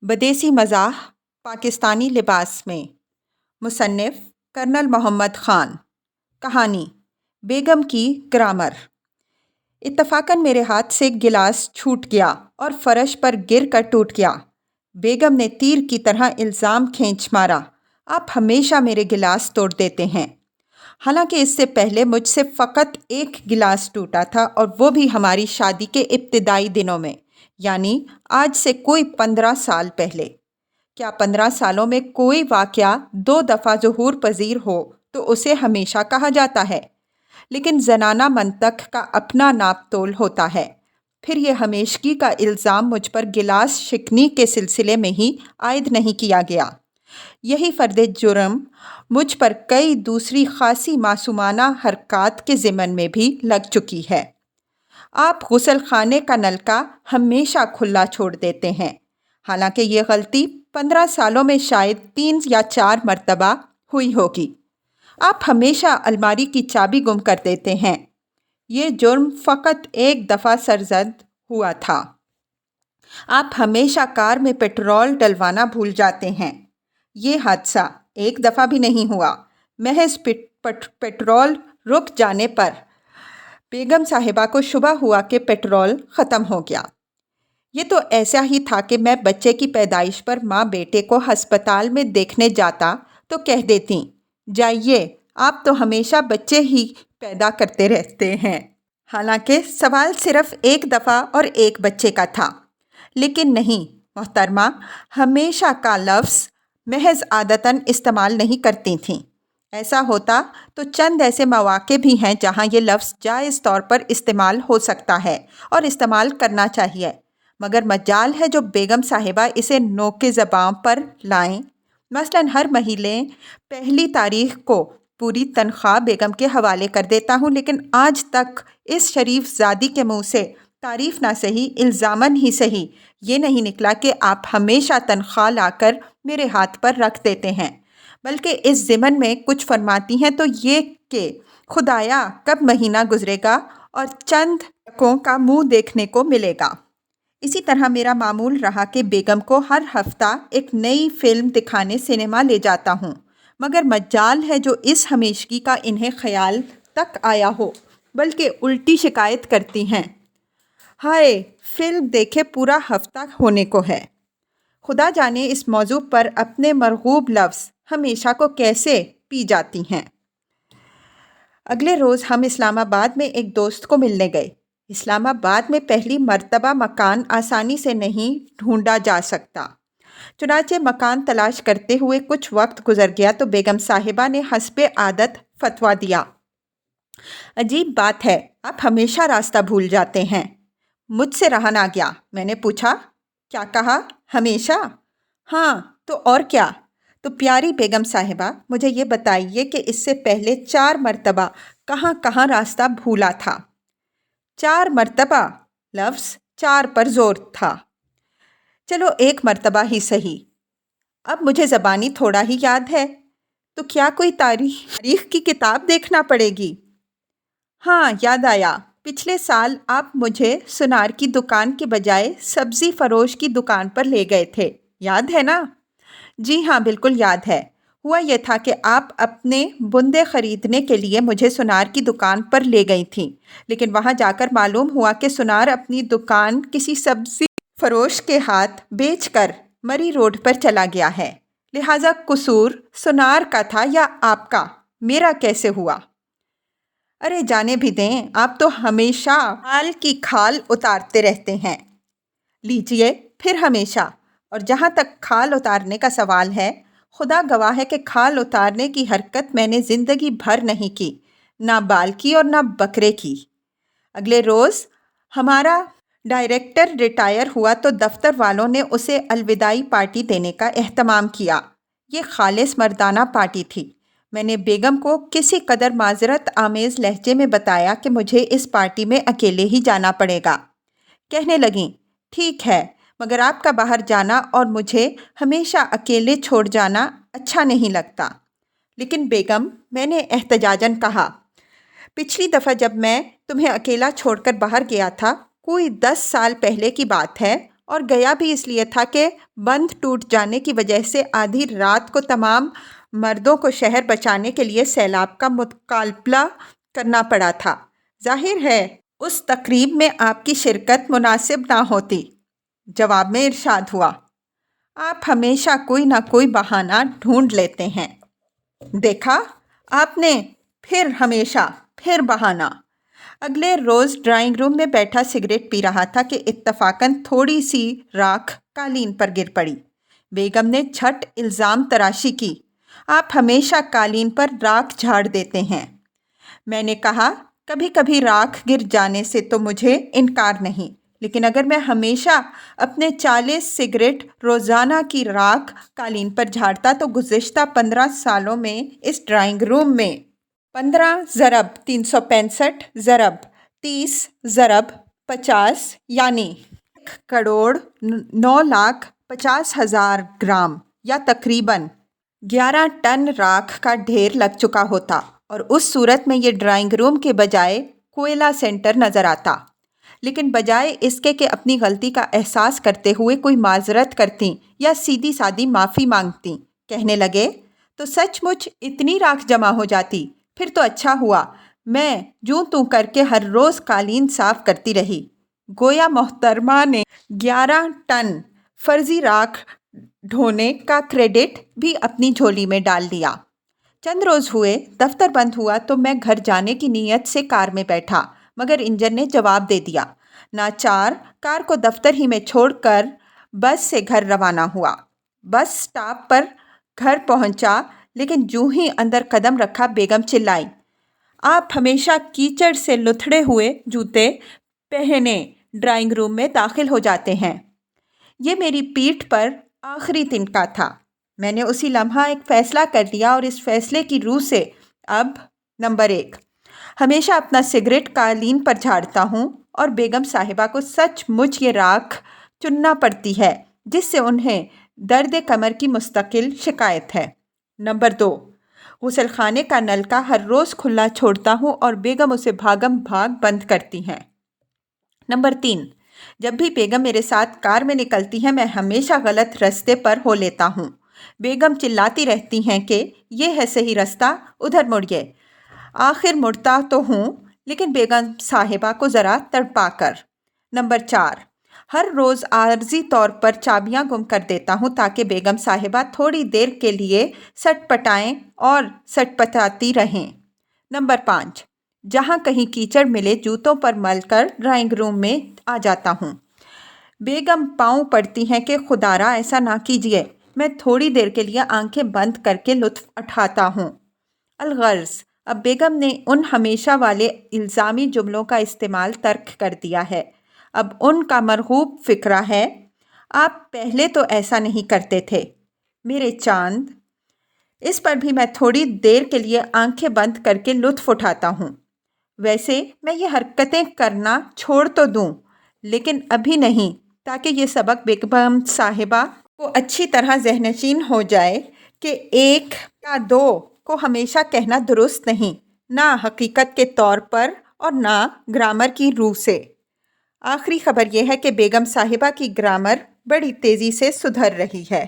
بدیسی مزاح پاکستانی لباس میں، مصنف کرنل محمد خان۔ کہانی بیگم کی گرامر۔ اتفاقاً میرے ہاتھ سے ایک گلاس چھوٹ گیا اور فرش پر گر کر ٹوٹ گیا۔ بیگم نے تیر کی طرح الزام کھینچ مارا، آپ ہمیشہ میرے گلاس توڑ دیتے ہیں۔ حالانکہ اس سے پہلے مجھ سے فقط ایک گلاس ٹوٹا تھا، اور وہ بھی ہماری شادی کے ابتدائی دنوں میں، یعنی آج سے کوئی 15 سال پہلے۔ کیا 15 سالوں میں کوئی واقعہ 2 دفعہ ظہور پذیر ہو تو اسے ہمیشہ کہا جاتا ہے؟ لیکن زنانہ منطق کا اپنا ناپ تول ہوتا ہے۔ پھر یہ ہمیشگی کا الزام مجھ پر گلاس شکنی کے سلسلے میں ہی عائد نہیں کیا گیا۔ یہی فرد جرم مجھ پر کئی دوسری خاصی معصومانہ حرکات کے ضمن میں بھی لگ چکی ہے۔ آپ غسل خانے کا نلکا ہمیشہ کھلا چھوڑ دیتے ہیں، حالانکہ یہ غلطی 15 سالوں میں شاید 3 یا 4 مرتبہ ہوئی ہوگی۔ آپ ہمیشہ الماری کی چابی گم کر دیتے ہیں۔ یہ جرم فقط ایک دفعہ سرزد ہوا تھا۔ آپ ہمیشہ کار میں پیٹرول ڈلوانا بھول جاتے ہیں۔ یہ حادثہ ایک دفعہ بھی نہیں ہوا۔ محض پیٹرول رک جانے پر بیگم صاحبہ کو شبہ ہوا کہ پیٹرول ختم ہو گیا۔ یہ تو ایسا ہی تھا کہ میں بچے کی پیدائش پر ماں بیٹے کو ہسپتال میں دیکھنے جاتا تو کہہ دیتی، جائیے، آپ تو ہمیشہ بچے ہی پیدا کرتے رہتے ہیں۔ حالانکہ سوال صرف ایک دفعہ اور ایک بچے کا تھا۔ لیکن نہیں محترمہ، ہمیشہ کا لفظ محض عادتاً استعمال نہیں کرتی تھیں۔ ایسا ہوتا تو چند ایسے مواقع بھی ہیں جہاں یہ لفظ جائز طور پر استعمال ہو سکتا ہے اور استعمال کرنا چاہیے، مگر مجال ہے جو بیگم صاحبہ اسے نوک زباں پر لائیں۔ مثلاً ہر مہینے پہلی تاریخ کو پوری تنخواہ بیگم کے حوالے کر دیتا ہوں، لیکن آج تک اس شریف زادی کے منہ سے تعریف نہ سہی، الزاماً ہی سہی، یہ نہیں نکلا کہ آپ ہمیشہ تنخواہ لا کر میرے ہاتھ پر رکھ دیتے ہیں، بلکہ اس ضمن میں کچھ فرماتی ہیں تو یہ کہ خدایا کب مہینہ گزرے گا اور چند ٹکوں کا منہ دیکھنے کو ملے گا۔ اسی طرح میرا معمول رہا کہ بیگم کو ہر ہفتہ ایک نئی فلم دکھانے سنیما لے جاتا ہوں، مگر مجال ہے جو اس ہمیشگی کا انہیں خیال تک آیا ہو، بلکہ الٹی شکایت کرتی ہیں، ہائے، فلم دیکھے پورا ہفتہ ہونے کو ہے۔ خدا جانے اس موضوع پر اپنے مرغوب لفظ ہمیشہ کو کیسے پی جاتی ہیں۔ اگلے روز ہم اسلام آباد میں ایک دوست کو ملنے گئے۔ اسلام آباد میں پہلی مرتبہ مکان آسانی سے نہیں ڈھونڈا جا سکتا، چنانچہ مکان تلاش کرتے ہوئے کچھ وقت گزر گیا تو بیگم صاحبہ نے حسب عادت فتویٰ دیا، عجیب بات ہے، آپ ہمیشہ راستہ بھول جاتے ہیں۔ مجھ سے رہا نہ گیا، میں نے پوچھا، کیا کہا، ہمیشہ؟ ہاں تو اور کیا؟ تو پیاری بیگم صاحبہ، مجھے یہ بتائیے کہ اس سے پہلے 4 مرتبہ کہاں کہاں راستہ بھولا تھا؟ 4 مرتبہ، لفظ 4 پر زور تھا۔ چلو 1 مرتبہ ہی سہی۔ اب مجھے زبانی تھوڑا ہی یاد ہے، تو کیا کوئی تاریخ کی کتاب دیکھنا پڑے گی؟ ہاں، یاد آیا، پچھلے سال آپ مجھے سونار کی دکان کے بجائے سبزی فروش کی دکان پر لے گئے تھے، یاد ہے نا؟ جی ہاں، بالکل یاد ہے۔ ہوا یہ تھا کہ آپ اپنے بندے خریدنے کے لیے مجھے سونار کی دکان پر لے گئی تھیں، لیکن وہاں جا کر معلوم ہوا کہ سونار اپنی دکان کسی سبزی فروش کے ہاتھ بیچ کر مری روڈ پر چلا گیا ہے، لہٰذا قصور سونار کا تھا یا آپ کا؟ میرا کیسے ہوا؟ ارے جانے بھی دیں، آپ تو ہمیشہ کھال کی کھال اتارتے رہتے ہیں۔ لیجئے پھر ہمیشہ، اور جہاں تک کھال اتارنے کا سوال ہے، خدا گواہ ہے کہ کھال اتارنے کی حرکت میں نے زندگی بھر نہیں کی، نہ بال کی اور نہ بکرے کی۔ اگلے روز ہمارا ڈائریکٹر ریٹائر ہوا تو دفتر والوں نے اسے الوداعی پارٹی دینے کا اہتمام کیا۔ یہ خالص مردانہ پارٹی تھی۔ میں نے بیگم کو کسی قدر معذرت آمیز لہجے میں بتایا کہ مجھے اس پارٹی میں اکیلے ہی جانا پڑے گا۔ کہنے لگیں، ٹھیک ہے، مگر آپ کا باہر جانا اور مجھے ہمیشہ اکیلے چھوڑ جانا اچھا نہیں لگتا۔ لیکن بیگم، میں نے احتجاجاً کہا، پچھلی دفعہ جب میں تمہیں اکیلا چھوڑ کر باہر گیا تھا، کوئی 10 سال پہلے کی بات ہے، اور گیا بھی اس لیے تھا کہ بند ٹوٹ جانے کی وجہ سے آدھی رات کو تمام مردوں کو شہر بچانے کے لیے سیلاب کا مقابلہ کرنا پڑا تھا۔ ظاہر ہے اس تقریب میں آپ کی شرکت مناسب نہ ہوتی۔ جواب میں ارشاد ہوا، آپ ہمیشہ کوئی نہ کوئی بہانہ ڈھونڈ لیتے ہیں۔ دیکھا آپ نے، پھر بہانہ۔ اگلے روز ڈرائنگ روم میں بیٹھا سگریٹ پی رہا تھا کہ اتفاقاً تھوڑی سی راکھ قالین پر گر پڑی۔ بیگم نے جھٹ الزام تراشی کی، آپ ہمیشہ قالین پر راکھ جھاڑ دیتے ہیں۔ میں نے کہا، کبھی کبھی راکھ گر جانے سے تو مجھے انکار نہیں، لیکن اگر میں ہمیشہ اپنے 40 سگریٹ روزانہ کی راکھ قالین پر جھاڑتا تو گزشتہ 15 سالوں میں اس ڈرائنگ روم میں 15 ضرب 365 ضرب 30 ضرب 50 یعنی 1,09,50,000 گرام یا تقریباً 11 ٹن راکھ کا ڈھیر لگ چکا ہوتا، اور اس صورت میں یہ ڈرائنگ روم کے بجائے کوئلہ سینٹر نظر آتا۔ لیکن بجائے اس کے کہ اپنی غلطی کا احساس کرتے ہوئے کوئی معذرت کرتیں یا سیدھی سادی معافی مانگتیں، کہنے لگے، تو سچ مچ اتنی راکھ جمع ہو جاتی، پھر تو اچھا ہوا میں جوں توں کر کے ہر روز قالین صاف کرتی رہی۔ گویا محترمہ نے 11 ٹن فرضی راکھ ڈھونے کا کریڈٹ بھی اپنی جھولی میں ڈال دیا۔ چند روز ہوئے، دفتر بند ہوا تو میں گھر جانے کی نیت سے کار میں بیٹھا، مگر انجن نے جواب دے دیا۔ ناچار کار کو دفتر ہی میں چھوڑ کر بس سے گھر روانہ ہوا۔ بس سٹاپ پر گھر پہنچا، لیکن جوں ہی اندر قدم رکھا بیگم چلائی، آپ ہمیشہ کیچڑ سے لتھڑے ہوئے جوتے پہنے ڈرائنگ روم میں داخل ہو جاتے ہیں۔ یہ میری پیٹھ پر آخری تنکا تھا۔ میں نے اسی لمحہ ایک فیصلہ کر لیا اور اس فیصلے کی روح سے اب نمبر 1 ہمیشہ اپنا سگریٹ قالین پر جھاڑتا ہوں، اور بیگم صاحبہ کو سچ مچ یہ راکھ چننا پڑتی ہے جس سے انہیں درد کمر کی مستقل شکایت ہے۔ نمبر 2 غسل خانے کا نلکا ہر روز کھلا چھوڑتا ہوں اور بیگم اسے بھاگم بھاگ بند کرتی ہیں۔ نمبر 3 جب بھی بیگم میرے ساتھ کار میں نکلتی ہیں میں ہمیشہ غلط رستے پر ہو لیتا ہوں۔ بیگم چلاتی رہتی ہیں کہ یہ ہے صحیح رستہ، ادھر مڑیے۔ آخر مڑتا تو ہوں، لیکن بیگم صاحبہ کو ذرا تڑپا کر۔ نمبر 4 ہر روز عارضی طور پر چابیاں گم کر دیتا ہوں تاکہ بیگم صاحبہ تھوڑی دیر کے لیے سٹ پٹائیں اور سٹ پٹاتی رہیں۔ نمبر 5 جہاں کہیں کیچڑ ملے جوتوں پر مل کر ڈرائنگ روم میں آ جاتا ہوں۔ بیگم پاؤں پڑتی ہیں کہ خدارا ایسا نہ کیجیے۔ میں تھوڑی دیر کے لیے آنکھیں بند کر کے لطف اٹھاتا ہوں۔ الغرض اب بیگم نے ان ہمیشہ والے الزامی جملوں کا استعمال ترک کر دیا ہے۔ اب ان کا مرغوب فقرہ ہے، آپ پہلے تو ایسا نہیں کرتے تھے میرے چاند۔ اس پر بھی میں تھوڑی دیر کے لیے آنکھیں بند کر کے لطف اٹھاتا ہوں۔ ویسے میں یہ حرکتیں کرنا چھوڑ تو دوں، لیکن ابھی نہیں، تاکہ یہ سبق بیگم صاحبہ کو اچھی طرح ذہن نشین ہو جائے کہ 1 یا 2 کو ہمیشہ کہنا درست نہیں، نہ حقیقت کے طور پر اور نہ گرامر کی روح سے۔ آخری خبر یہ ہے کہ بیگم صاحبہ کی گرامر بڑی تیزی سے سدھر رہی ہے۔